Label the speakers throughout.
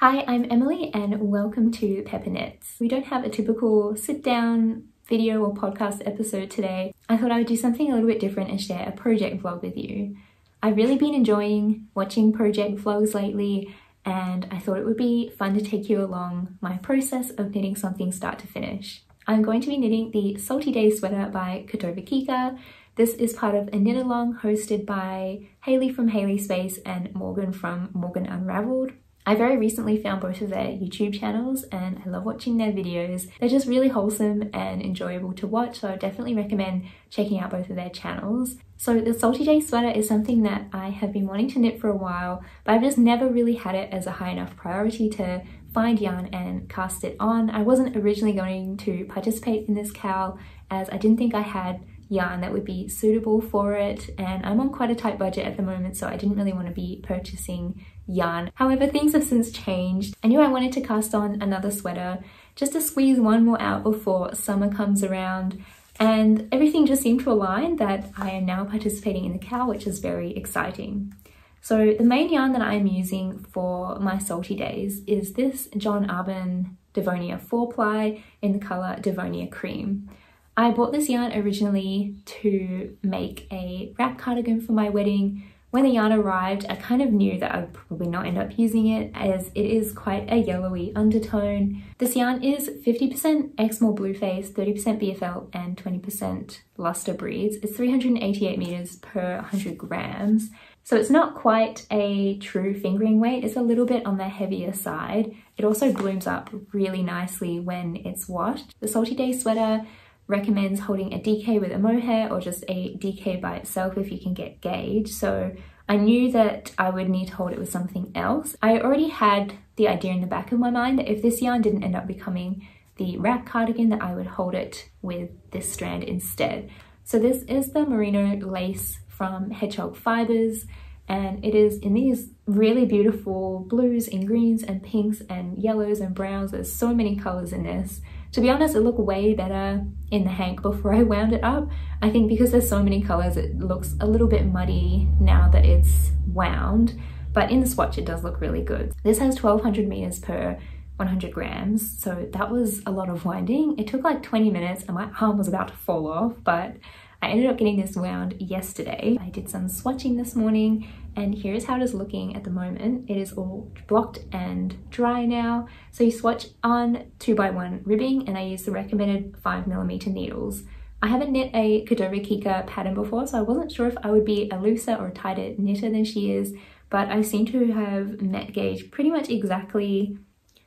Speaker 1: Hi, I'm Emily and welcome to Peppernettes. We don't have a typical sit-down video or podcast episode today. I thought I would do something a little bit different and share a project vlog with you. I've really been enjoying watching project vlogs lately, and I thought it would be fun to take you along my process of knitting something start to finish. I'm going to be knitting the Salty Days sweater by Kika. This is part of a knit along hosted by Hayley from Hayley Space and Morgan from Morgan Unraveled. I very recently found both of their YouTube channels and I love watching their videos. They're just really wholesome and enjoyable to watch, so I definitely recommend checking out both of their channels. So the Salty Day sweater is something that I have been wanting to knit for a while, but I've just never really had it as a high enough priority to find yarn and cast it on. I wasn't originally going to participate in this cowl as I didn't think I had yarn that would be suitable for it, and I'm on quite a tight budget at the moment, so I didn't really want to be purchasing yarn. However, things have since changed. I knew I wanted to cast on another sweater just to squeeze one more out before summer comes around, and everything just seemed to align that I am now participating in the cowl, which is very exciting. So the main yarn that I'm using for my Salty Days is this John Arbon Devonia 4-ply in the colour Devonia Cream. I bought this yarn originally to make a wrap cardigan for my wedding. When the yarn arrived, I kind of knew that I would probably not end up using it as it is quite a yellowy undertone. This yarn is 50% Exmoor Blueface, 30% BFL and 20% Luster Breeds. It's 388 meters per 100 grams. So it's not quite a true fingering weight, it's a little bit on the heavier side. It also blooms up really nicely when it's washed. The Salty Day sweater recommends holding a DK with a mohair or just a DK by itself if you can get gauge. So I knew that I would need to hold it with something else. I already had the idea in the back of my mind that if this yarn didn't end up becoming the wrap cardigan, that I would hold it with this strand instead. So this is the merino lace from Hedgehog Fibers, and it is in these really beautiful blues and greens and pinks and yellows and browns. There's so many colors in this. To be honest, it looked way better in the hank before I wound it up. I think because there's so many colors, it looks a little bit muddy now that it's wound, but in the swatch it does look really good. This has 1200 meters per 100 grams, so that was a lot of winding. It took like 20 minutes and my arm was about to fall off, but I ended up getting this wound yesterday. I did some swatching this morning and here's how it is looking at the moment. It is all blocked and dry now. So you swatch on 2x1 ribbing and I use the recommended 5mm needles. I haven't knit a Kika pattern before, so I wasn't sure if I would be a looser or a tighter knitter than she is, but I seem to have met gauge pretty much exactly.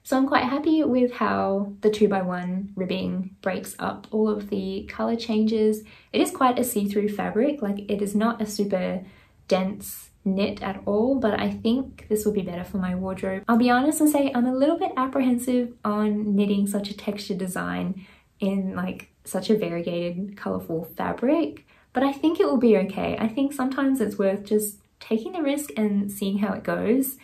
Speaker 1: So I'm quite happy with how the 2x1 ribbing breaks up all of the color changes. It is quite a see-through fabric, like it is not a super dense knit at all, but I think this will be better for my wardrobe. I'll be honest and say I'm a little bit apprehensive on knitting such a textured design in like such a variegated, colorful fabric, but I think it will be okay. I think sometimes it's worth just taking the risk and seeing how it goes.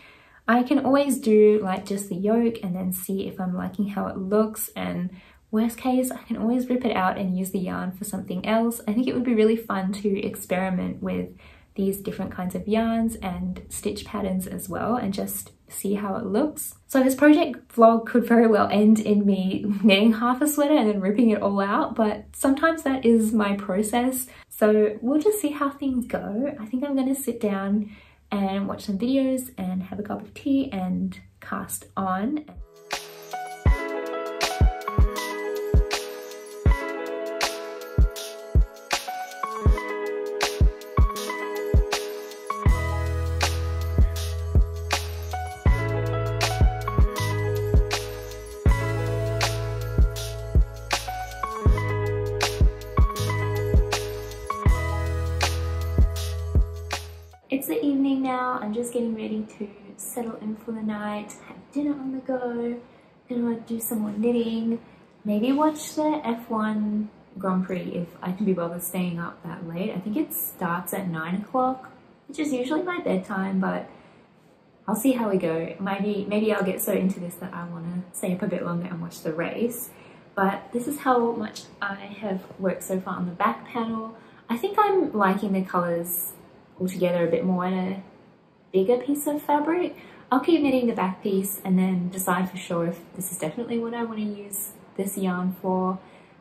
Speaker 1: I can always do like just the yoke and then see if I'm liking how it looks, and worst case I can always rip it out and use the yarn for something else. I think it would be really fun to experiment with these different kinds of yarns and stitch patterns as well and just see how it looks. So this project vlog could very well end in me knitting half a sweater and then ripping it all out, but sometimes that is my process. So we'll just see how things go. I think I'm going to sit down and watch some videos and have a cup of tea and cast on. It's the evening now. I'm just getting ready to settle in for the night, have dinner on the go, gonna do some more knitting, maybe watch the F1 Grand Prix if I can be bothered staying up that late. I think it starts at 9 o'clock, which is usually my bedtime, but I'll see how we go. Maybe I'll get so into this that I want to stay up a bit longer and watch the race. But this is how much I have worked so far on the back panel. I think I'm liking the colours altogether a bit more in a bigger piece of fabric. I'll keep knitting the back piece and then decide for sure if this is definitely what I want to use this yarn for.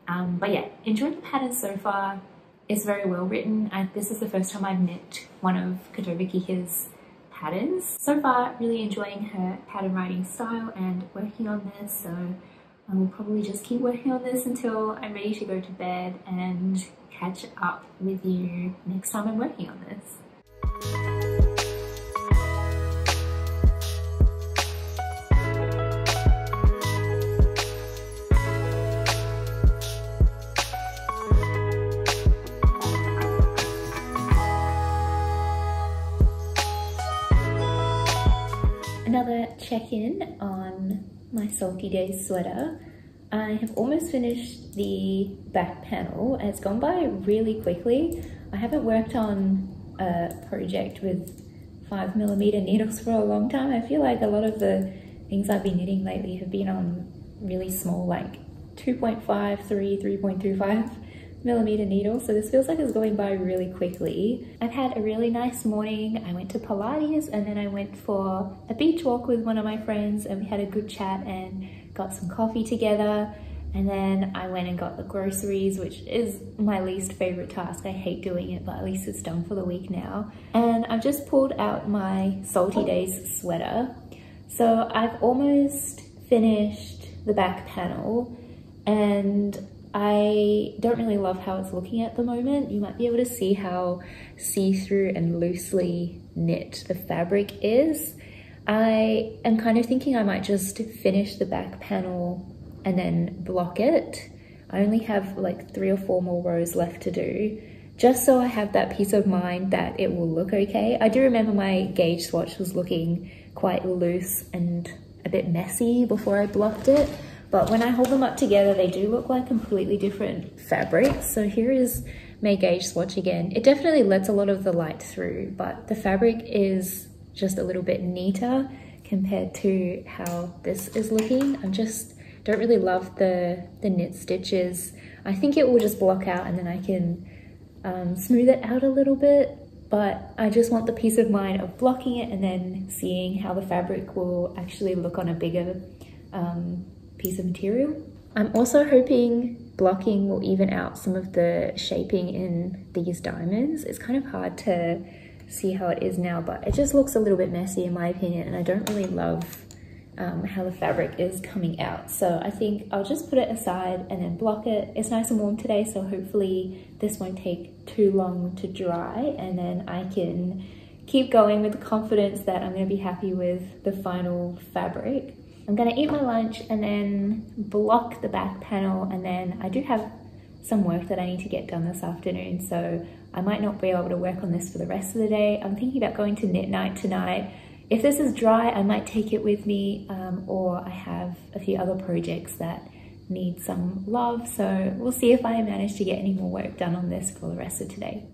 Speaker 1: But yeah, enjoyed the pattern so far. It's very well written. This is the first time I've knit one of Kotobuki's patterns. So far, really enjoying her pattern writing style and working on this. So I will probably just keep working on this until I'm ready to go to bed and catch up with you next time I'm working on this. Another check-in on my Salty Days sweater. I have almost finished the back panel. It's gone by really quickly. I haven't worked on a project with 5mm needles for a long time. I feel like a lot of the things I've been knitting lately have been on really small, like 2.5, 3, 3.25mm needles, so this feels like it's going by really quickly. I've had a really nice morning. I went to Pilates and then I went for a beach walk with one of my friends and we had a good chat and got some coffee together, and then I went and got the groceries, which is my least favorite task. I hate doing it, but at least it's done for the week now. And I've just pulled out my Salty Days sweater. So I've almost finished the back panel and I don't really love how it's looking at the moment. You might be able to see how see-through and loosely knit the fabric is. I am kind of thinking I might just finish the back panel and then block it. I only have like 3 or 4 more rows left to do, just so I have that peace of mind that it will look okay. I do remember my gauge swatch was looking quite loose and a bit messy before I blocked it, but when I hold them up together, they do look like completely different fabrics. So here is my gauge swatch again. It definitely lets a lot of the light through, but the fabric is just a little bit neater compared to how this is looking. I just don't really love the knit stitches. I think it will just block out and then I can smooth it out a little bit, but I just want the peace of mind of blocking it and then seeing how the fabric will actually look on a bigger piece of material. I'm also hoping blocking will even out some of the shaping in these diamonds. It's kind of hard to see how it is now, but it just looks a little bit messy in my opinion, and I don't really love how the fabric is coming out. So I think I'll just put it aside and then block it. It's nice and warm today, so hopefully this won't take too long to dry, and then I can keep going with the confidence that I'm going to be happy with the final fabric. I'm going to eat my lunch and then block the back panel, and then I do have some work that I need to get done this afternoon, so I might not be able to work on this for the rest of the day. I'm thinking about going to knit night tonight. If this is dry, I might take it with me, or I have a few other projects that need some love, so we'll see if I manage to get any more work done on this for the rest of today.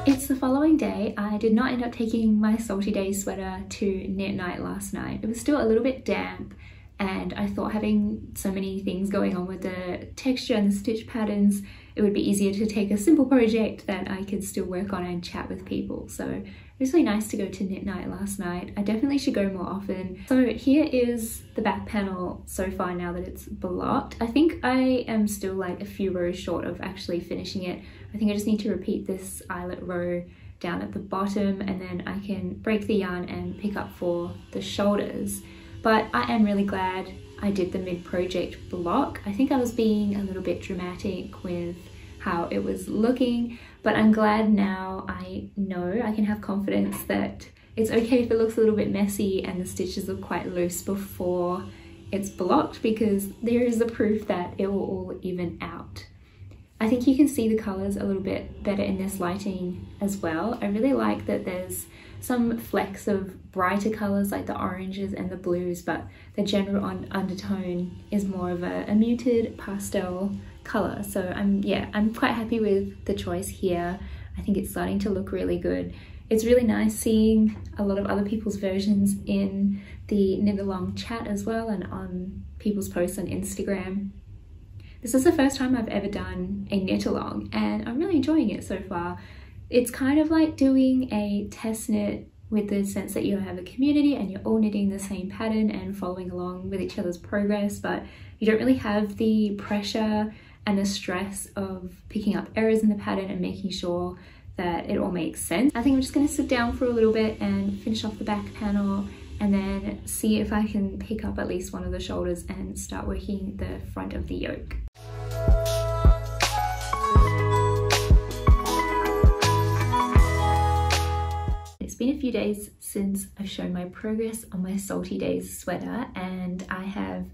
Speaker 1: It's the following day. I did not end up taking my Salty Days sweater to knit night last night. It was still a little bit damp, and I thought having so many things going on with the texture and the stitch patterns, it would be easier to take a simple project that I could still work on and chat with people. So it was really nice to go to knit night last night. I definitely should go more often. So here is the back panel so far now that it's blocked. I think I am still like a few rows short of actually finishing it. I think I just need to repeat this eyelet row down at the bottom, and then I can break the yarn and pick up for the shoulders. But I am really glad I did the mid-project block. I think I was being a little bit dramatic with how it was looking, but I'm glad now I know I can have confidence that it's okay if it looks a little bit messy and the stitches look quite loose before it's blocked, because there is the proof that it will all even out. I think you can see the colors a little bit better in this lighting as well. I really like that there's some flecks of brighter colors like the oranges and the blues, but the general undertone is more of a muted pastel color. So I'm quite happy with the choice here. I think it's starting to look really good. It's really nice seeing a lot of other people's versions in the knit along chat as well, and on people's posts on Instagram. This is the first time I've ever done a knit along and I'm really enjoying it so far. It's kind of like doing a test knit with the sense that you have a community and you're all knitting the same pattern and following along with each other's progress, but you don't really have the pressure and the stress of picking up errors in the pattern and making sure that it all makes sense. I think I'm just going to sit down for a little bit and finish off the back panel and then see if I can pick up at least one of the shoulders and start working the front of the yoke. It's been a few days since I've shown my progress on my Salty Days sweater, and I have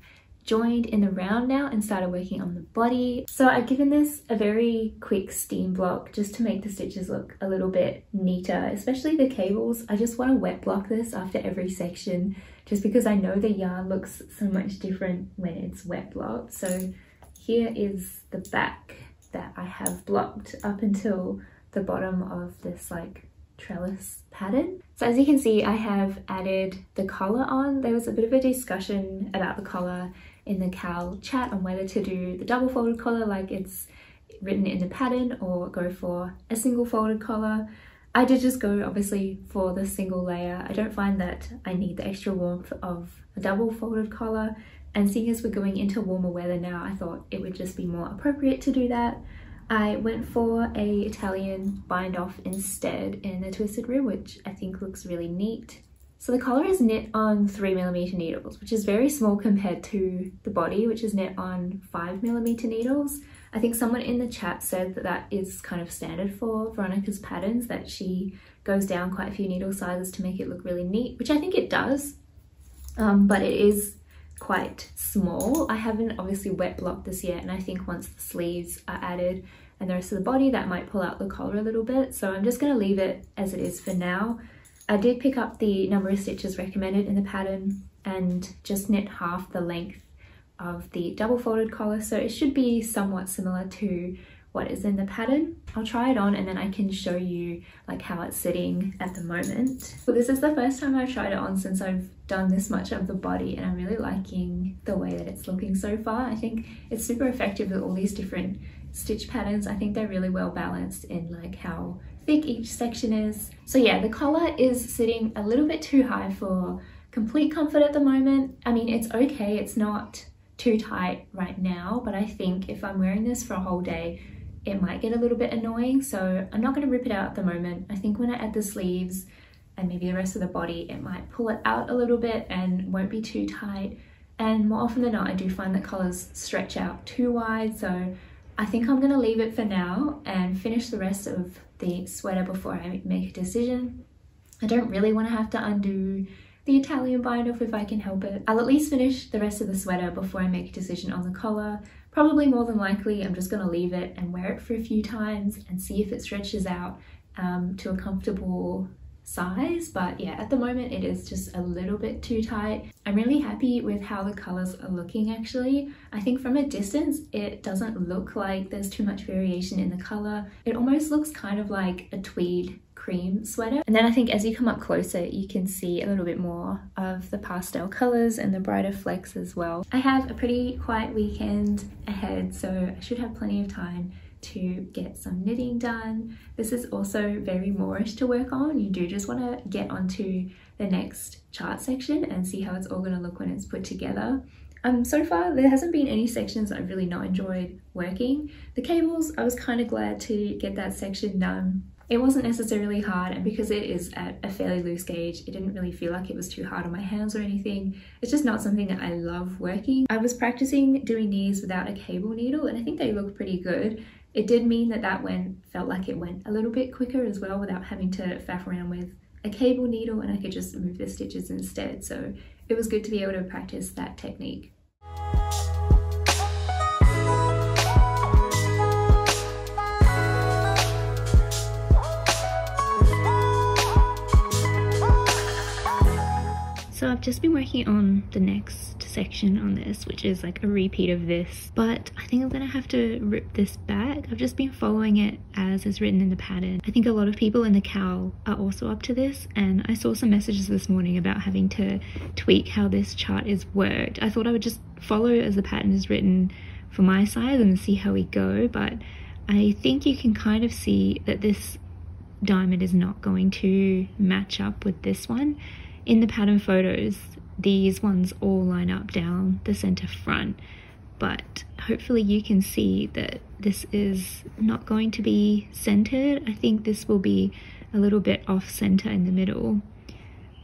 Speaker 1: joined in the round now and started working on the body. So I've given this a very quick steam block just to make the stitches look a little bit neater, especially the cables. I just want to wet block this after every section just because I know the yarn looks so much different when it's wet blocked. So here is the back that I have blocked up until the bottom of this like trellis pattern. So as you can see, I have added the collar on. There was a bit of a discussion about the collar in the Cal chat on whether to do the double folded collar like it's written in the pattern or go for a single folded collar. I did just go obviously for the single layer. I don't find that I need the extra warmth of a double folded collar, and seeing as we're going into warmer weather now, I thought it would just be more appropriate to do that. I went for a Italian bind off instead in the twisted rib, which I think looks really neat. So the collar is knit on 3mm needles, which is very small compared to the body, which is knit on 5mm needles. I think someone in the chat said that that is kind of standard for Veronica's patterns, that she goes down quite a few needle sizes to make it look really neat, which I think it does, but it is quite small. I haven't obviously wet blocked this yet, and I think once the sleeves are added and the rest of the body, that might pull out the collar a little bit. So I'm just going to leave it as it is for now. I did pick up the number of stitches recommended in the pattern and just knit half the length of the double folded collar, so it should be somewhat similar to what is in the pattern. I'll try it on and then I can show you like how it's sitting at the moment. So this is the first time I've tried it on since I've done this much of the body, and I'm really liking the way that it's looking so far. I think it's super effective with all these different stitch patterns. I think they're really well balanced in like how thick each section is. So yeah, the collar is sitting a little bit too high for complete comfort at the moment. I mean, it's okay, it's not too tight right now, but I think if I'm wearing this for a whole day, it might get a little bit annoying, so I'm not going to rip it out at the moment. I think when I add the sleeves and maybe the rest of the body, it might pull it out a little bit and won't be too tight. And more often than not, I do find that collars stretch out too wide, so I think I'm going to leave it for now and finish the rest of the sweater before I make a decision. I don't really want to have to undo the Italian bind off if I can help it. I'll at least finish the rest of the sweater before I make a decision on the collar. Probably more than likely I'm just going to leave it and wear it for a few times and see if it stretches out to a comfortable size. But yeah, at the moment it is just a little bit too tight. I'm really happy with how the colors are looking actually. I think from a distance it doesn't look like there's too much variation in the color. It almost looks kind of like a tweed cream sweater, and then I think as you come up closer you can see a little bit more of the pastel colors and the brighter flecks as well. I have a pretty quiet weekend ahead, so I should have plenty of time to get some knitting done. This is also very Moorish to work on. You do just want to get onto the next chart section and see how it's all going to look when it's put together. So far there hasn't been any sections I've really not enjoyed working. The cables, I was kind of glad to get that section done. It wasn't necessarily hard, and because it is at a fairly loose gauge, it didn't really feel like it was too hard on my hands or anything. It's just not something that I love working. I was practicing doing these without a cable needle and I think they look pretty good. It did mean that felt like it went a little bit quicker as well without having to faff around with a cable needle, and I could just move the stitches instead. So it was good to be able to practice that technique. So I've just been working on the next section on this, which is like a repeat of this, but I think I'm gonna have to rip this back. I've just been following it as is written in the pattern. I think a lot of people in the cowl are also up to this, and I saw some messages this morning about having to tweak how this chart is worked. I thought I would just follow as the pattern is written for my size and see how we go, but I think you can kind of see that this diamond is not going to match up with this one. In the pattern photos, these ones all line up down the center front, but hopefully you can see that this is not going to be centered. I think this will be a little bit off center in the middle.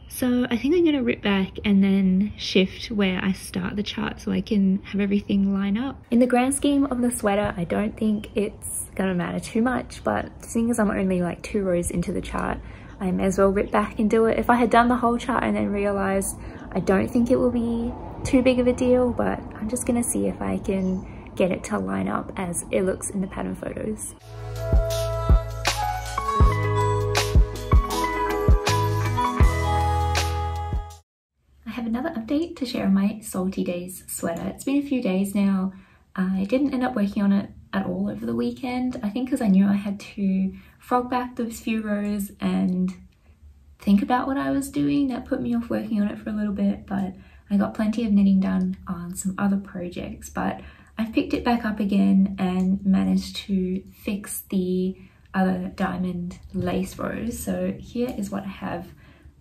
Speaker 1: So I think I'm going to rip back and then shift where I start the chart so I can have everything line up. In the grand scheme of the sweater, I don't think it's going to matter too much, but seeing as I'm only like 2 rows into the chart, I may as well rip back and do it. If I had done the whole chart and then realized I don't think it will be too big of a deal, but I'm just going to see if I can get it to line up as it looks in the pattern photos. I have another update to share on my Salty Days sweater. It's been a few days now. I didn't end up working on it at all over the weekend. I think because I knew I had to frog back those few rows and think about what I was doing. That put me off working on it for a little bit, but I got plenty of knitting done on some other projects. But I've picked it back up again and managed to fix the other diamond lace rows. So here is what I have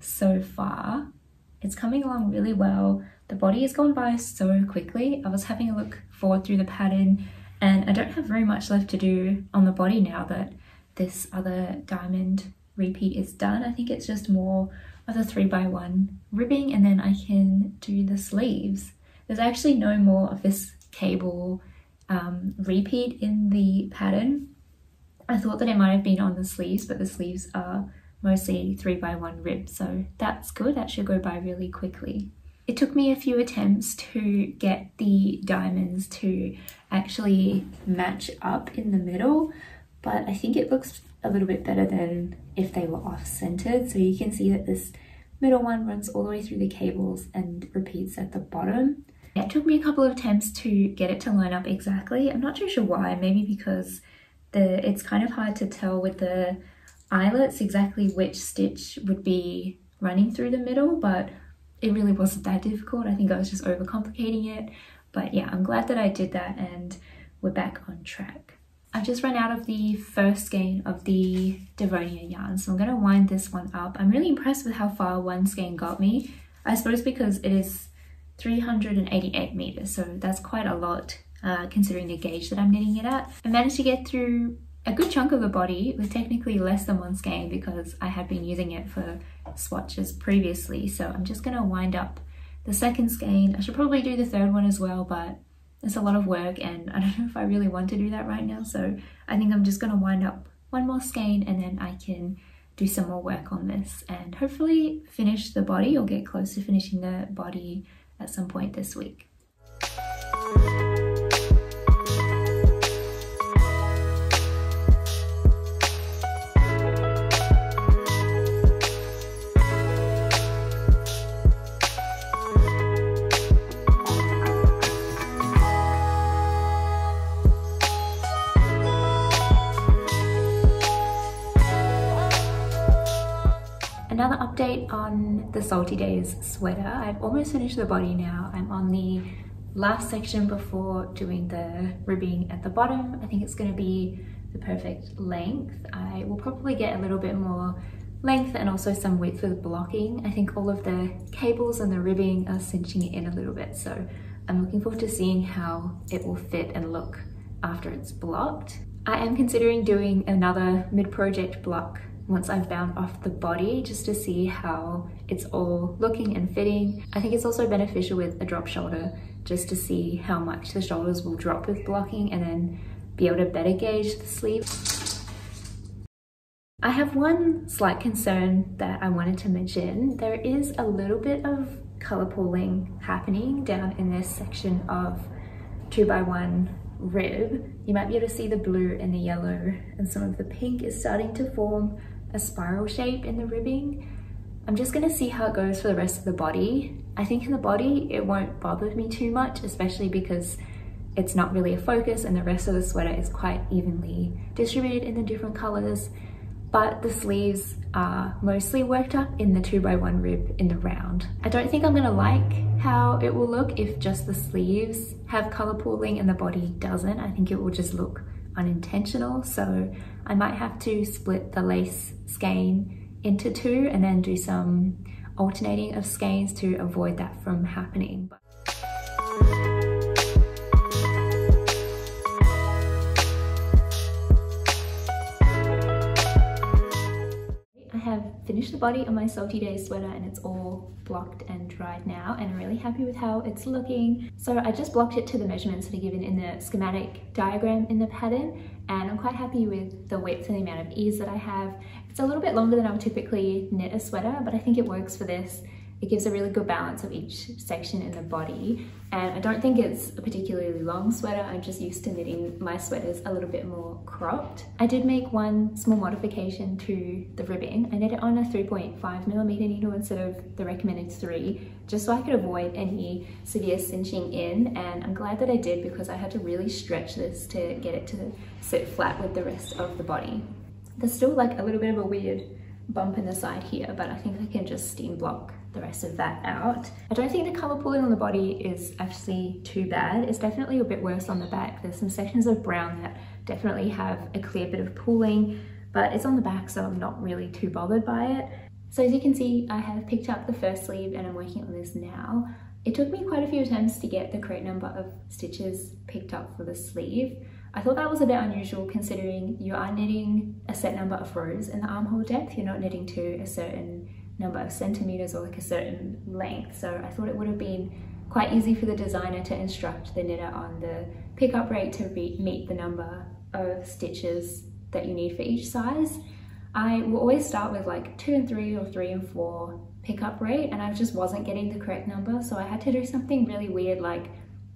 Speaker 1: so far. It's coming along really well. The body has gone by so quickly. I was having a look forward through the pattern and I don't have very much left to do on the body now that this other diamond repeat is done. I think it's just more of the 3x1 ribbing and then I can do the sleeves. There's actually no more of this cable repeat in the pattern. I thought that it might have been on the sleeves, but the sleeves are mostly 3x1 rib, so that's good. That should go by really quickly. It took me a few attempts to get the diamonds to actually match up in the middle, but I think it looks a little bit better than if they were off-centered. So you can see that this middle one runs all the way through the cables and repeats at the bottom. It took me a couple of attempts to get it to line up exactly. I'm not too sure why, maybe because it's kind of hard to tell with the eyelets exactly which stitch would be running through the middle, but it really wasn't that difficult. I think I was just overcomplicating it. But yeah, I'm glad that I did that and we're back on track. I've just run out of the first skein of the Devonia yarn, so I'm going to wind this one up. I'm really impressed with how far one skein got me. I suppose because it is 388 meters, so that's quite a lot considering the gauge that I'm knitting it at. I managed to get through a good chunk of the body with technically less than one skein because I had been using it for swatches previously. So I'm just going to wind up the second skein. I should probably do the third one as well, but it's a lot of work and I don't know if I really want to do that right now. So I think I'm just going to wind up one more skein and then I can do some more work on this and hopefully finish the body or get close to finishing the body at some point this week. Another update on the Salty Days sweater. I've almost finished the body now. I'm on the last section before doing the ribbing at the bottom. I think it's going to be the perfect length. I will probably get a little bit more length and also some width with blocking. I think all of the cables and the ribbing are cinching it in a little bit, so I'm looking forward to seeing how it will fit and look after it's blocked. I am considering doing another mid-project block once I've bound off the body just to see how it's all looking and fitting. I think it's also beneficial with a drop shoulder just to see how much the shoulders will drop with blocking and then be able to better gauge the sleeve. I have one slight concern that I wanted to mention. There is a little bit of color pooling happening down in this section of 2x1 rib. You might be able to see the blue and the yellow and some of the pink is starting to form a spiral shape in the ribbing. I'm just going to see how it goes for the rest of the body. I think in the body it won't bother me too much, especially because it's not really a focus and the rest of the sweater is quite evenly distributed in the different colors, but the sleeves are mostly worked up in the 2x1 rib in the round. I don't think I'm going to like how it will look if just the sleeves have color pooling and the body doesn't. I think it will just look unintentional, so I might have to split the lace skein into two and then do some alternating of skeins to avoid that from happening. I have finished the body on my Salty Days sweater and it's all blocked and dried now, and I'm really happy with how it's looking. So I just blocked it to the measurements that are given in the schematic diagram in the pattern, and I'm quite happy with the width and the amount of ease that I have. It's a little bit longer than I would typically knit a sweater, but I think it works for this. It gives a really good balance of each section in the body, and I don't think it's a particularly long sweater. I'm just used to knitting my sweaters a little bit more cropped. I did make one small modification to the ribbing. I knit it on a 3.5mm needle instead of the recommended 3, just so I could avoid any severe cinching in, and I'm glad that I did because I had to really stretch this to get it to sit flat with the rest of the body. There's still like a little bit of a weird bump in the side here, but I think I can just steam block the rest of that out. I don't think the color pooling on the body is actually too bad. It's definitely a bit worse on the back. There's some sections of brown that definitely have a clear bit of pooling, but it's on the back, so I'm not really too bothered by it. So as you can see, I have picked up the first sleeve and I'm working on this now. It took me quite a few attempts to get the correct number of stitches picked up for the sleeve. I thought that was a bit unusual considering you are knitting a set number of rows in the armhole depth. You're not knitting to a certain number of centimeters or like a certain length. So I thought it would have been quite easy for the designer to instruct the knitter on the pickup rate to meet the number of stitches that you need for each size. I will always start with like 2 and 3 or 3 and 4 pickup rate, and I just wasn't getting the correct number, so I had to do something really weird like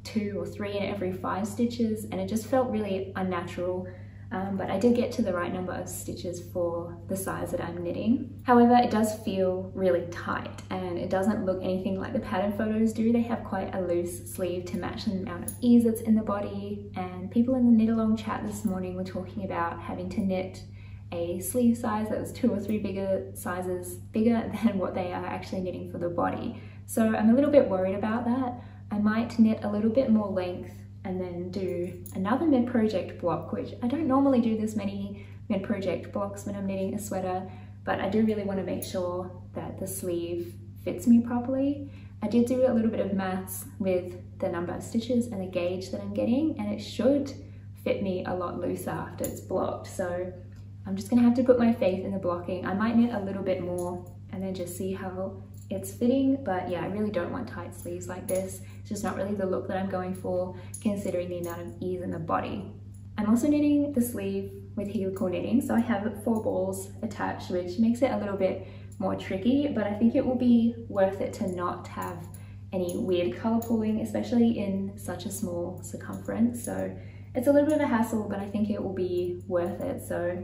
Speaker 1: 2 or 3 in every 5 stitches, and it just felt really unnatural. But I did get to the right number of stitches for the size that I'm knitting. However, it does feel really tight and it doesn't look anything like the pattern photos do. They have quite a loose sleeve to match the amount of ease that's in the body, and people in the knit along chat this morning were talking about having to knit a sleeve size that was 2 or 3 bigger sizes bigger than what they are actually knitting for the body. So I'm a little bit worried about that. I might knit a little bit more length and then do another mid-project block, which I don't normally do this many mid-project blocks when I'm knitting a sweater, but I do really want to make sure that the sleeve fits me properly. I did do a little bit of maths with the number of stitches and the gauge that I'm getting, and it should fit me a lot looser after it's blocked. So I'm just gonna have to put my faith in the blocking. I might knit a little bit more and then just see how it's fitting, but yeah, I really don't want tight sleeves like this. It's just not really the look that I'm going for, considering the amount of ease in the body. I'm also knitting the sleeve with helical knitting, so I have 4 balls attached, which makes it a little bit more tricky, but I think it will be worth it to not have any weird color pooling, especially in such a small circumference. So it's a little bit of a hassle, but I think it will be worth it. So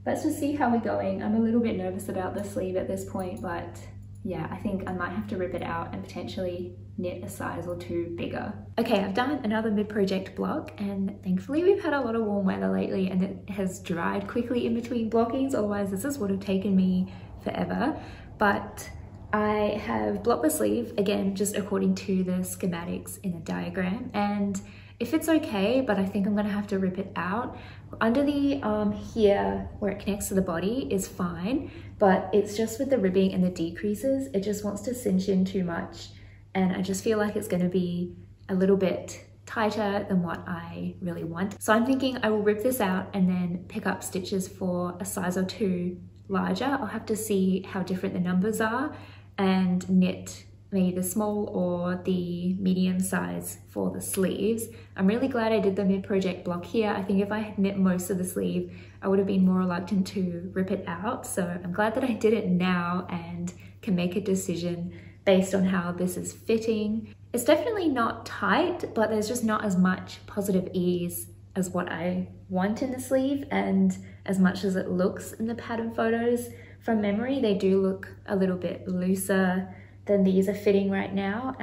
Speaker 1: let's just see how we're going. I'm a little bit nervous about the sleeve at this point, but yeah, I think I might have to rip it out and potentially knit a size or 2 bigger. Okay, I've done another mid-project block, and thankfully we've had a lot of warm weather lately and it has dried quickly in between blockings, otherwise this would have taken me forever. But I have blocked the sleeve, again, just according to the schematics in the diagram, and it fits okay, but I think I'm gonna have to rip it out. Under the arm here, where it connects to the body, is fine, but it's just with the ribbing and the decreases, it just wants to cinch in too much, and I just feel like it's gonna be a little bit tighter than what I really want. So I'm thinking I will rip this out and then pick up stitches for a size or 2 larger. I'll have to see how different the numbers are and knit maybe the small or the medium size for the sleeves. I'm really glad I did the mid-project block here. I think if I had knit most of the sleeve, I would have been more reluctant to rip it out. So I'm glad that I did it now and can make a decision based on how this is fitting. It's definitely not tight, but there's just not as much positive ease as what I want in the sleeve, and as much as it looks in the pattern photos. From memory, they do look a little bit looser than these are fitting right now.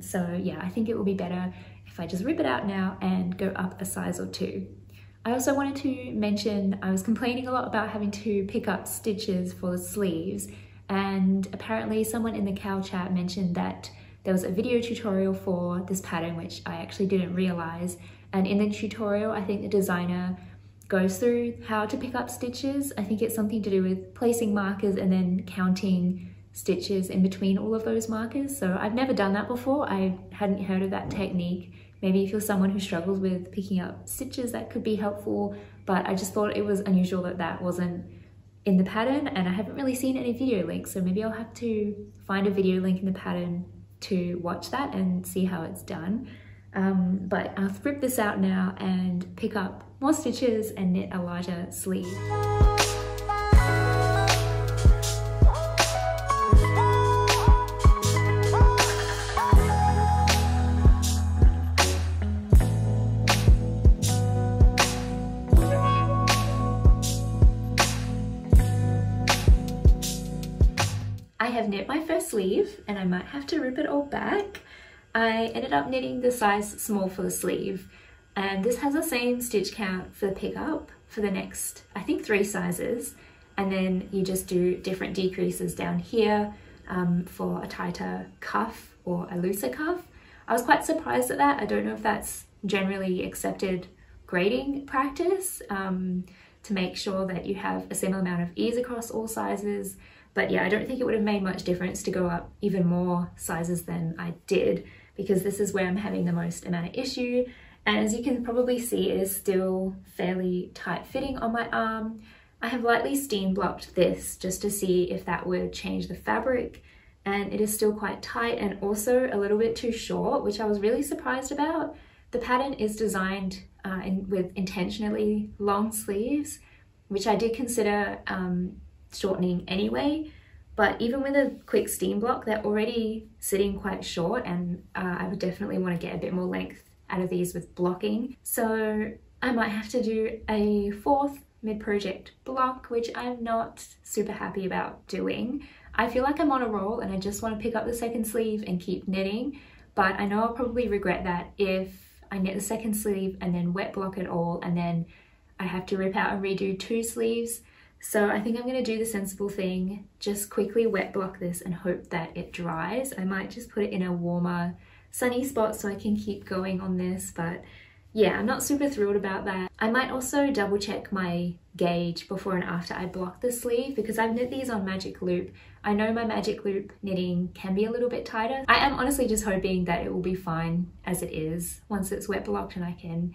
Speaker 1: So yeah, I think it will be better if I just rip it out now and go up a size or 2. I also wanted to mention, I was complaining a lot about having to pick up stitches for the sleeves, and apparently someone in the cow chat mentioned that there was a video tutorial for this pattern, which I actually didn't realize. And in the tutorial, I think the designer goes through how to pick up stitches. I think it's something to do with placing markers and then counting stitches in between all of those markers. So I've never done that before. I hadn't heard of that technique. Maybe if you're someone who struggles with picking up stitches, that could be helpful, but I just thought it was unusual that that wasn't in the pattern, and I haven't really seen any video links, so maybe I'll have to find a video link in the pattern to watch that and see how it's done. But I'll rip this out now and pick up more stitches and knit a larger sleeve. I have knit my first sleeve and I might have to rip it all back. I ended up knitting the size small for the sleeve, and this has the same stitch count for the pickup for the next, I think, 3 sizes, and then you just do different decreases down here for a tighter cuff or a looser cuff. I was quite surprised at that. I don't know if that's generally accepted grading practice to make sure that you have a similar amount of ease across all sizes. But yeah, I don't think it would have made much difference to go up even more sizes than I did, because this is where I'm having the most amount of issue. And as you can probably see, it is still fairly tight fitting on my arm. I have lightly steam blocked this just to see if that would change the fabric, and it is still quite tight and also a little bit too short, which I was really surprised about. The pattern is designed with intentionally long sleeves, which I did consider shortening anyway, but even with a quick steam block, they're already sitting quite short, and I would definitely want to get a bit more length out of these with blocking. So I might have to do a 4th mid-project block, which I'm not super happy about doing. I feel like I'm on a roll and I just want to pick up the second sleeve and keep knitting, but I know I'll probably regret that if I knit the second sleeve and then wet block it all, and then I have to rip out and redo 2 sleeves. So I think I'm going to do the sensible thing, just quickly wet block this and hope that it dries. I might just put it in a warmer, sunny spot so I can keep going on this, but yeah, I'm not super thrilled about that. I might also double check my gauge before and after I block the sleeve, because I've knit these on magic loop. I know my magic loop knitting can be a little bit tighter. I am honestly just hoping that it will be fine as it is once it's wet blocked and I can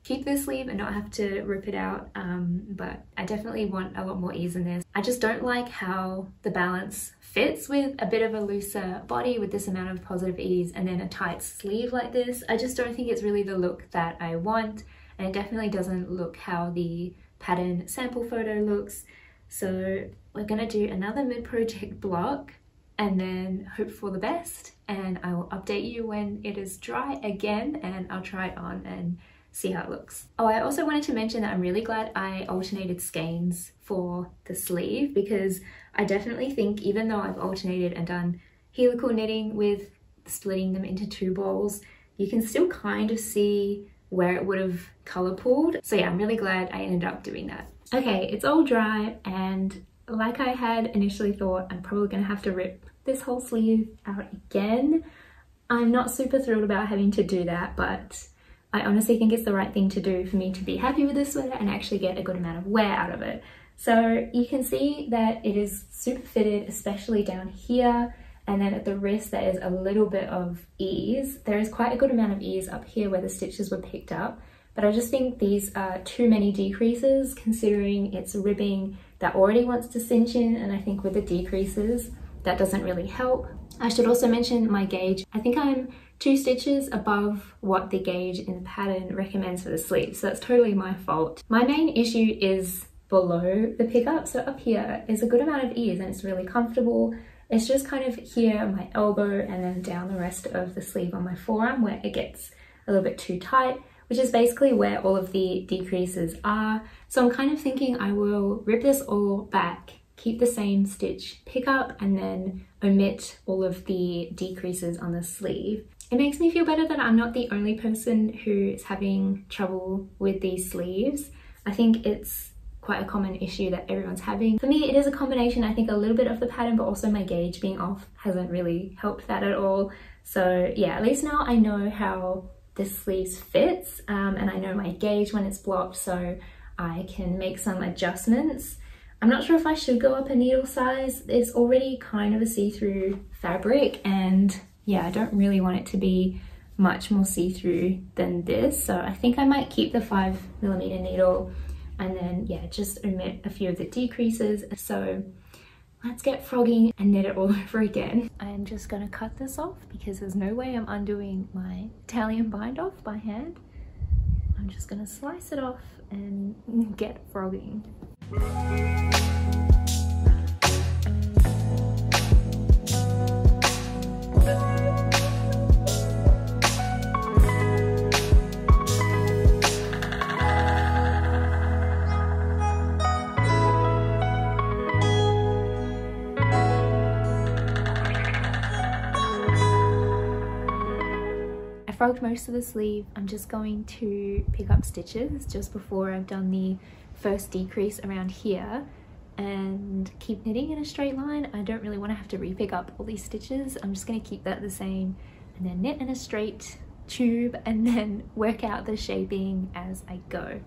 Speaker 1: keep this sleeve and not have to rip it out, but I definitely want a lot more ease in this. I just don't like how the balance fits with a bit of a looser body with this amount of positive ease and then a tight sleeve like this. I just don't think it's really the look that I want, and it definitely doesn't look how the pattern sample photo looks. So we're gonna do another mid-project block and then hope for the best, and I will update you when it is dry again and I'll try it on and see how it looks. Oh, I also wanted to mention that I'm really glad I alternated skeins for the sleeve, because I definitely think, even though I've alternated and done helical knitting with splitting them into 2 balls, you can still kind of see where it would have color pooled. So yeah, I'm really glad I ended up doing that. Okay, it's all dry, and like I had initially thought, I'm probably gonna have to rip this whole sleeve out again. I'm not super thrilled about having to do that, but I honestly think it's the right thing to do for me to be happy with this sweater and actually get a good amount of wear out of it. So you can see that it is super fitted, especially down here, and then at the wrist there is a little bit of ease. There is quite a good amount of ease up here where the stitches were picked up, but I just think these are too many decreases considering it's ribbing that already wants to cinch in, and I think with the decreases that doesn't really help. I should also mention my gauge. I think I'm 2 stitches above what the gauge in the pattern recommends for the sleeve, so that's totally my fault. My main issue is below the pickup, so up here is a good amount of ease and it's really comfortable. It's just kind of here, my elbow, and then down the rest of the sleeve on my forearm where it gets a little bit too tight, which is basically where all of the decreases are. So I'm kind of thinking I will rip this all back, keep the same stitch pickup, and then omit all of the decreases on the sleeve. It makes me feel better that I'm not the only person who is having trouble with these sleeves. I think it's quite a common issue that everyone's having. For me, it is a combination. I think a little bit of the pattern, but also my gauge being off hasn't really helped that at all. So yeah, at least now I know how this sleeve fits, and I know my gauge when it's blocked, so I can make some adjustments. I'm not sure if I should go up a needle size. It's already kind of a see-through fabric, and yeah, I don't really want it to be much more see-through than this. So I think I might keep the 5mm needle and then yeah, just omit a few of the decreases. So let's get frogging and knit it all over again. I'm just gonna cut this off because there's no way I'm undoing my Italian bind off by hand. I'm just gonna slice it off and get frogging. I frogged most of the sleeve. I'm just going to pick up stitches just before I've done the first decrease around here and keep knitting in a straight line. I don't really want to have to re-pick up all these stitches. I'm just going to keep that the same and then knit in a straight tube and then work out the shaping as I go.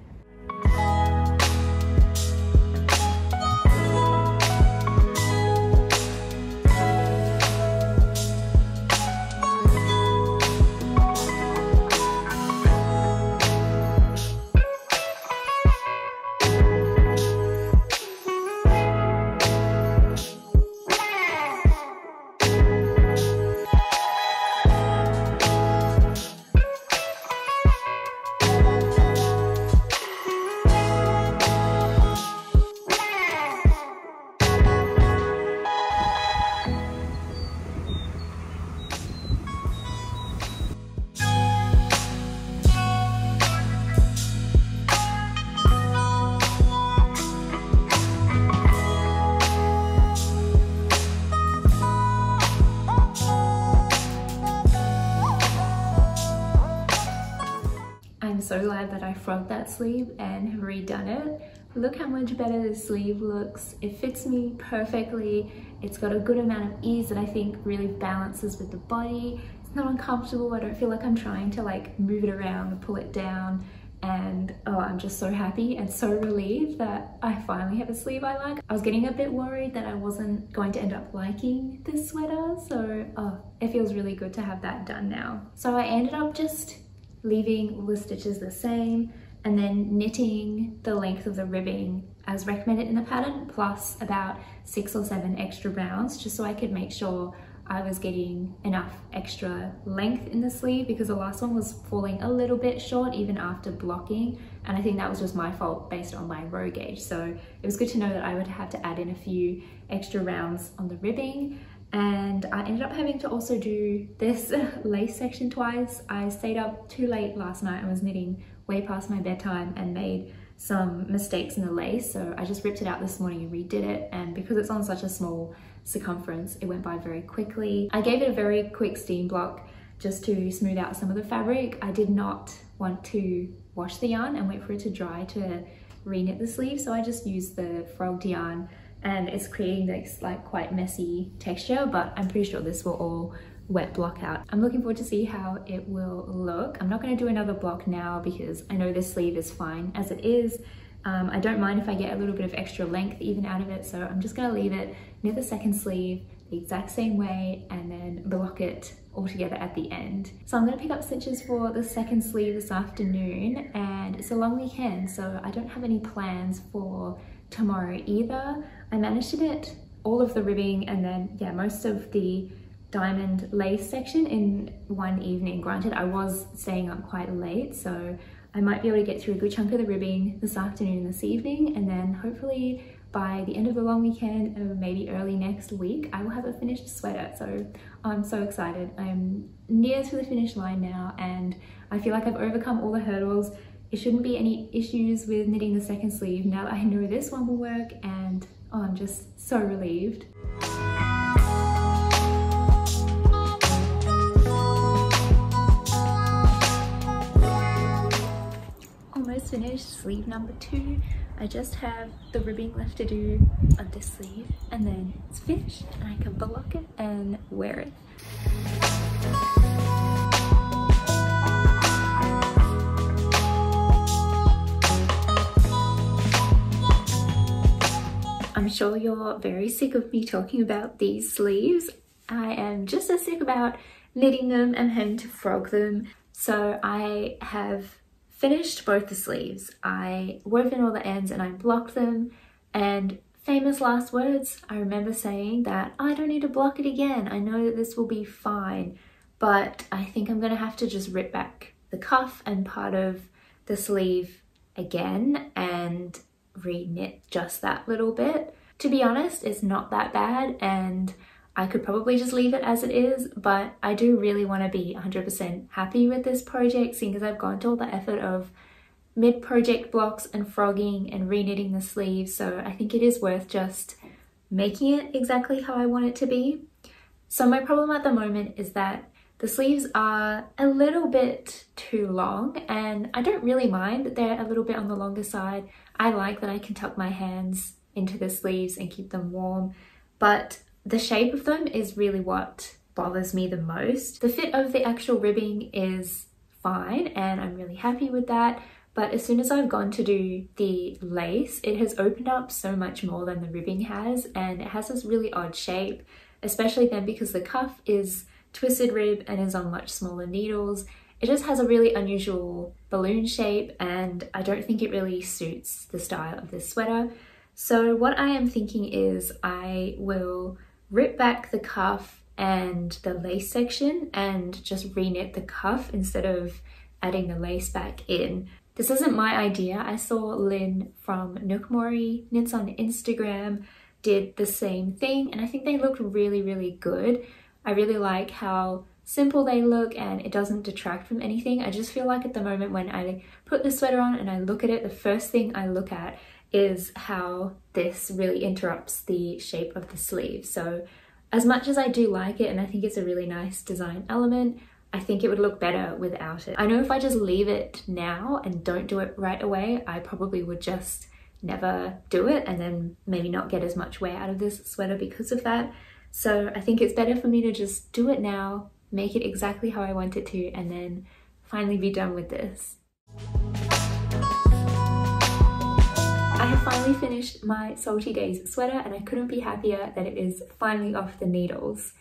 Speaker 1: I'm so glad that I frogged that sleeve and have redone it. Look how much better this sleeve looks. It fits me perfectly. It's got a good amount of ease that I think really balances with the body. It's not uncomfortable. I don't feel like I'm trying to like move it around or pull it down. And oh, I'm just so happy and so relieved that I finally have a sleeve I like. I was getting a bit worried that I wasn't going to end up liking this sweater. So oh, it feels really good to have that done now. So I ended up just leaving all the stitches the same and then knitting the length of the ribbing as recommended in the pattern, plus about 6 or 7 extra rounds, just so I could make sure I was getting enough extra length in the sleeve, because the last one was falling a little bit short even after blocking, and I think that was just my fault based on my row gauge. So it was good to know that I would have to add in a few extra rounds on the ribbing. And I ended up having to also do this lace section twice. I stayed up too late last night and was knitting way past my bedtime and made some mistakes in the lace, so I just ripped it out this morning and redid it, and because it's on such a small circumference, it went by very quickly. I gave it a very quick steam block just to smooth out some of the fabric. I did not want to wash the yarn and wait for it to dry to re-knit the sleeve, so I just used the frogged yarn, and it's creating this like quite messy texture, but I'm pretty sure this will all wet block out. I'm looking forward to see how it will look. I'm not going to do another block now because I know this sleeve is fine as it is. I don't mind if I get a little bit of extra length even out of it, so I'm just going to leave it, knit the second sleeve the exact same way, and then block it all together at the end. So I'm going to pick up stitches for the second sleeve this afternoon, and it's a long weekend, so I don't have any plans for tomorrow either. I managed to knit all of the ribbing and then yeah, most of the diamond lace section in one evening. Granted, I was staying up quite late, so I might be able to get through a good chunk of the ribbing this afternoon and this evening, and then hopefully by the end of the long weekend or maybe early next week, I will have a finished sweater. So I'm so excited. I'm near to the finish line now, and I feel like I've overcome all the hurdles. It shouldn't be any issues with knitting the second sleeve now that I know this one will work, and oh, I'm just so relieved. almost finished sleeve number 2. I just have the ribbing left to do on this sleeve and then it's finished and I can block it and wear it. I'm sure you're very sick of me talking about these sleeves. I am just as sick about knitting them and having to frog them. So I have finished both the sleeves. I wove in all the ends and I blocked them, and famous last words, I remember saying that I don't need to block it again. I know that this will be fine, but I think I'm gonna have to just rip back the cuff and part of the sleeve again and re-knit just that little bit. To be honest, it's not that bad and I could probably just leave it as it is, but I do really want to be 100% happy with this project, seeing as I've gone to all the effort of mid-project blocks and frogging and re-knitting the sleeves, so I think it is worth just making it exactly how I want it to be. So my problem at the moment is that the sleeves are a little bit too long, and I don't really mind that they're a little bit on the longer side. I like that I can tuck my hands into the sleeves and keep them warm, but the shape of them is really what bothers me the most. The fit of the actual ribbing is fine and I'm really happy with that, but as soon as I've gone to do the lace, it has opened up so much more than the ribbing has, and it has this really odd shape, especially then because the cuff is twisted rib and is on much smaller needles. It just has a really unusual balloon shape and I don't think it really suits the style of this sweater. So what I am thinking is I will rip back the cuff and the lace section and just re-knit the cuff instead of adding the lace back in. This isn't my idea. I saw Lynn from Nookmori Knits on Instagram did the same thing and I think they looked really, really good. I really like how simple they look and it doesn't detract from anything. I just feel like at the moment when I put the sweater on and I look at it, the first thing I look at is how this really interrupts the shape of the sleeve. So as much as I do like it and I think it's a really nice design element, I think it would look better without it. I know if I just leave it now and don't do it right away, I probably would just never do it and then maybe not get as much wear out of this sweater because of that. So I think it's better for me to just do it now, make it exactly how I want it to, and then finally be done with this. I have finally finished my Salty Days sweater and I couldn't be happier that it is finally off the needles.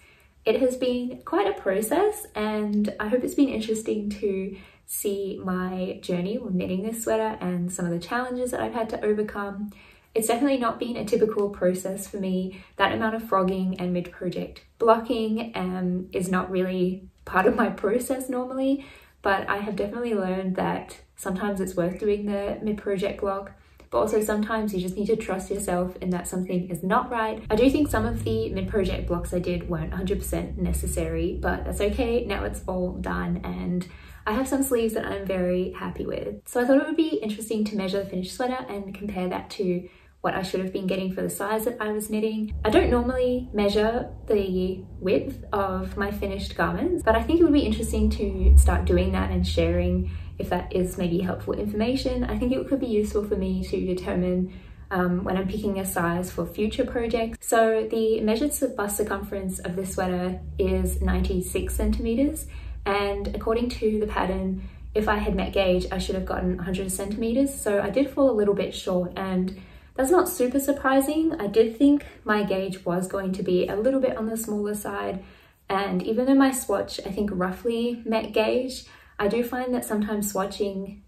Speaker 1: It has been quite a process and I hope it's been interesting to see my journey with knitting this sweater and some of the challenges that I've had to overcome. It's definitely not been a typical process for me. That amount of frogging and mid-project blocking is not really part of my process normally, but I have definitely learned that sometimes it's worth doing the mid-project block, but also sometimes you just need to trust yourself in that something is not right. I do think some of the mid-project blocks I did weren't 100% necessary, but that's okay. Now it's all done and I have some sleeves that I'm very happy with. So I thought it would be interesting to measure the finished sweater and compare that to what I should have been getting for the size that I was knitting. I don't normally measure the width of my finished garments, but I think it would be interesting to start doing that and sharing if that is maybe helpful information. I think it could be useful for me to determine when I'm picking a size for future projects. So the measured bust circumference of this sweater is 96 centimeters, and according to the pattern, if I had met gauge, I should have gotten 100 centimeters. So I did fall a little bit short, and that's not super surprising. I did think my gauge was going to be a little bit on the smaller side, and even though my swatch I think roughly met gauge, I do find that sometimes swatching,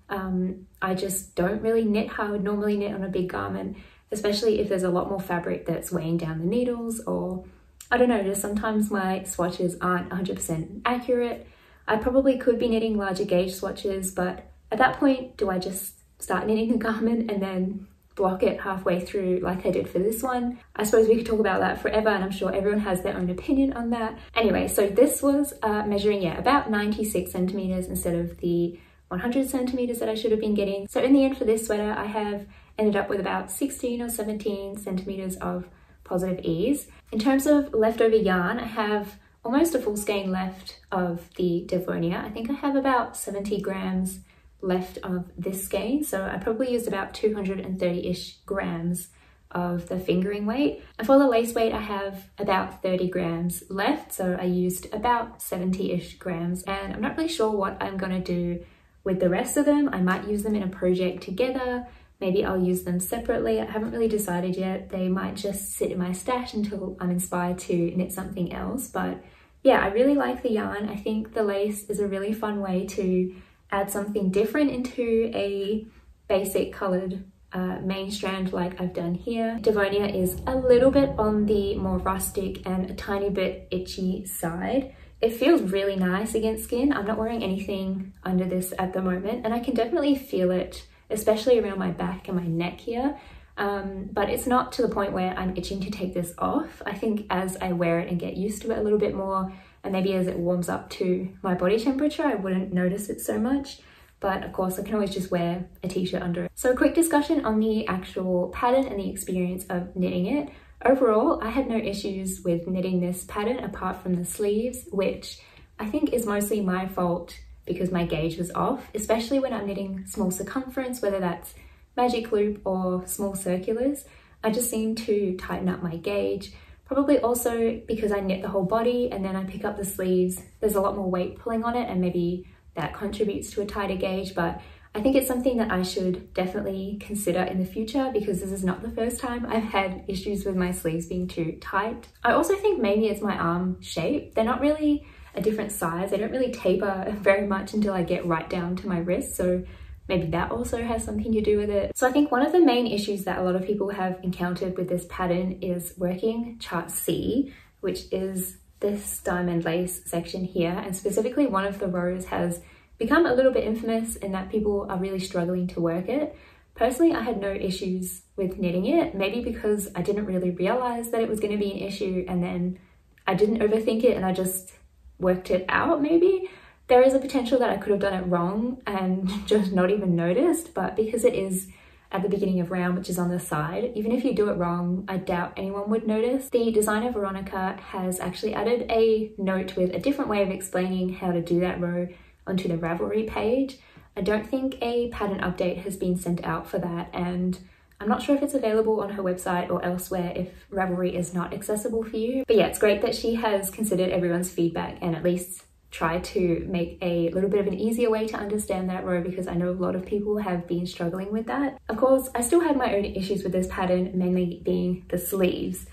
Speaker 1: I just don't really knit how I would normally knit on a big garment, especially if there's a lot more fabric that's weighing down the needles, or I don't know, just sometimes my swatches aren't 100% accurate. I probably could be knitting larger gauge swatches, but at that point, do I just start knitting the garment and then block it halfway through like I did for this one? I suppose we could talk about that forever and I'm sure everyone has their own opinion on that. Anyway, so this was measuring, yeah, about 96 centimeters instead of the 100 centimeters that I should have been getting. So in the end for this sweater, I have ended up with about 16 or 17 centimeters of positive ease. In terms of leftover yarn, I have almost a full skein left of the Devonia. I think I have about 70 grams left of this skein, so I probably used about 230-ish grams of the fingering weight. And for the lace weight, I have about 30 grams left, so I used about 70-ish grams, and I'm not really sure what I'm gonna do with the rest of them. I might use them in a project together, maybe I'll use them separately. I haven't really decided yet. They might just sit in my stash until I'm inspired to knit something else. But yeah, I really like the yarn. I think the lace is a really fun way to add something different into a basic coloured main strand like I've done here. Devonia is a little bit on the more rustic and a tiny bit itchy side. It feels really nice against skin. I'm not wearing anything under this at the moment, and I can definitely feel it, especially around my back and my neck here. But it's not to the point where I'm itching to take this off. I think as I wear it and get used to it a little bit more, and maybe as it warms up to my body temperature, I wouldn't notice it so much. But of course, I can always just wear a t-shirt under it. So a quick discussion on the actual pattern and the experience of knitting it. Overall, I had no issues with knitting this pattern apart from the sleeves, which I think is mostly my fault because my gauge was off, especially when I'm knitting small circumference, whether that's magic loop or small circulars. I just seem to tighten up my gauge. Probably also because I knit the whole body and then I pick up the sleeves, there's a lot more weight pulling on it, and maybe that contributes to a tighter gauge. But I think it's something that I should definitely consider in the future, because this is not the first time I've had issues with my sleeves being too tight. I also think maybe it's my arm shape. They're not really a different size. They don't really taper very much until I get right down to my wrist. So maybe that also has something to do with it. So I think one of the main issues that a lot of people have encountered with this pattern is working chart C, which is this diamond lace section here. And specifically one of the rows has become a little bit infamous in that people are really struggling to work it. Personally, I had no issues with knitting it, maybe because I didn't really realize that it was going to be an issue, and then I didn't overthink it and I just worked it out. Maybe there is a potential that I could have done it wrong and just not even noticed, but because it is at the beginning of round, which is on the side, even if you do it wrong, I doubt anyone would notice. The designer Veronica has actually added a note with a different way of explaining how to do that row onto the Ravelry page. I don't think a pattern update has been sent out for that, and I'm not sure if it's available on her website or elsewhere if Ravelry is not accessible for you. But yeah, it's great that she has considered everyone's feedback and at least try to make a little bit of an easier way to understand that row, because I know a lot of people have been struggling with that. Of course, I still had my own issues with this pattern, mainly being the sleeves.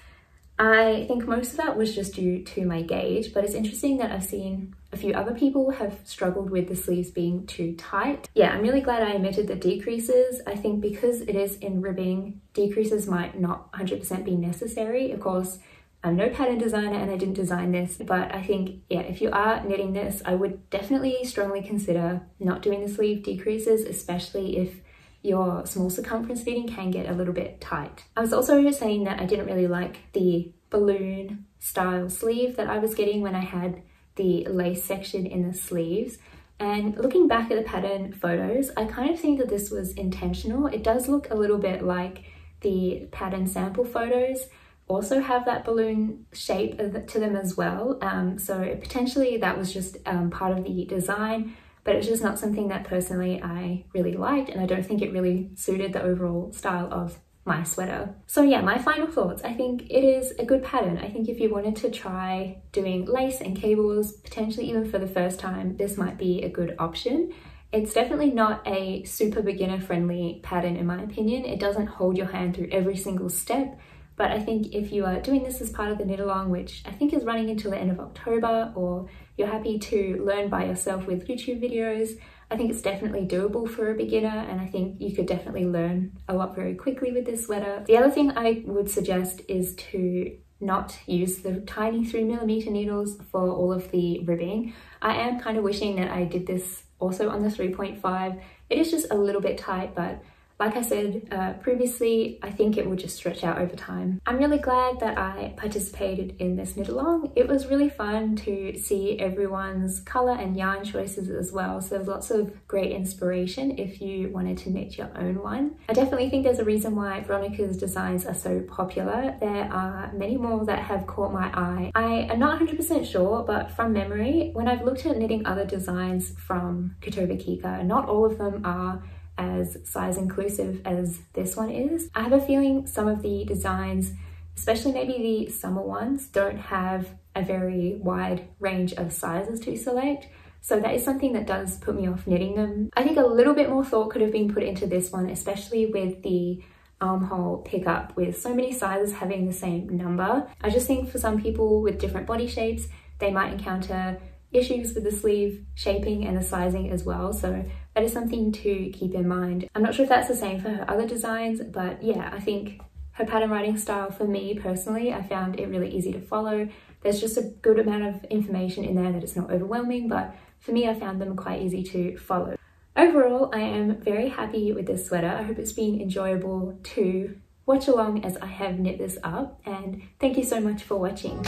Speaker 1: I think most of that was just due to my gauge, but it's interesting that I've seen a few other people have struggled with the sleeves being too tight. Yeah, I'm really glad I omitted the decreases. I think because it is in ribbing, decreases might not 100% be necessary. Of course, I'm no pattern designer and I didn't design this, but I think, yeah, if you are knitting this, I would definitely strongly consider not doing the sleeve decreases, especially if your small circumference knitting can get a little bit tight. I was also saying that I didn't really like the balloon style sleeve that I was getting when I had the lace section in the sleeves. And looking back at the pattern photos, I kind of think that this was intentional. It does look a little bit like the pattern sample photos also have that balloon shape to them as well. So potentially that was just part of the design, but it's just not something that personally I really liked, and I don't think it really suited the overall style of my sweater. So yeah, my final thoughts. I think it is a good pattern. I think if you wanted to try doing lace and cables, potentially even for the first time, this might be a good option. It's definitely not a super beginner friendly pattern in my opinion. It doesn't hold your hand through every single step. But I think if you are doing this as part of the knit along, which I think is running until the end of October, or you're happy to learn by yourself with YouTube videos, I think it's definitely doable for a beginner, and I think you could definitely learn a lot very quickly with this sweater. The other thing I would suggest is to not use the tiny 3mm needles for all of the ribbing. I am kind of wishing that I did this also on the 3.5. It is just a little bit tight, but Like I said previously, I think it will just stretch out over time. I'm really glad that I participated in this knit along. It was really fun to see everyone's colour and yarn choices as well, so there's lots of great inspiration if you wanted to knit your own one. I definitely think there's a reason why Veronica's designs are so popular. There are many more that have caught my eye. I am not 100% sure, but from memory, when I've looked at knitting other designs from Kitoba Kika, not all of them are as size inclusive as this one is. I have a feeling some of the designs, especially maybe the summer ones, don't have a very wide range of sizes to select. So that is something that does put me off knitting them. I think a little bit more thought could have been put into this one, especially with the armhole pickup with so many sizes having the same number. I just think for some people with different body shapes, they might encounter issues with the sleeve shaping and the sizing as well, so that is something to keep in mind. I'm not sure if that's the same for her other designs, but yeah, I think her pattern writing style, for me personally, I found it really easy to follow. There's just a good amount of information in there that it's not overwhelming, but for me, I found them quite easy to follow. Overall, I am very happy with this sweater. I hope it's been enjoyable to watch along as I have knit this up, and thank you so much for watching.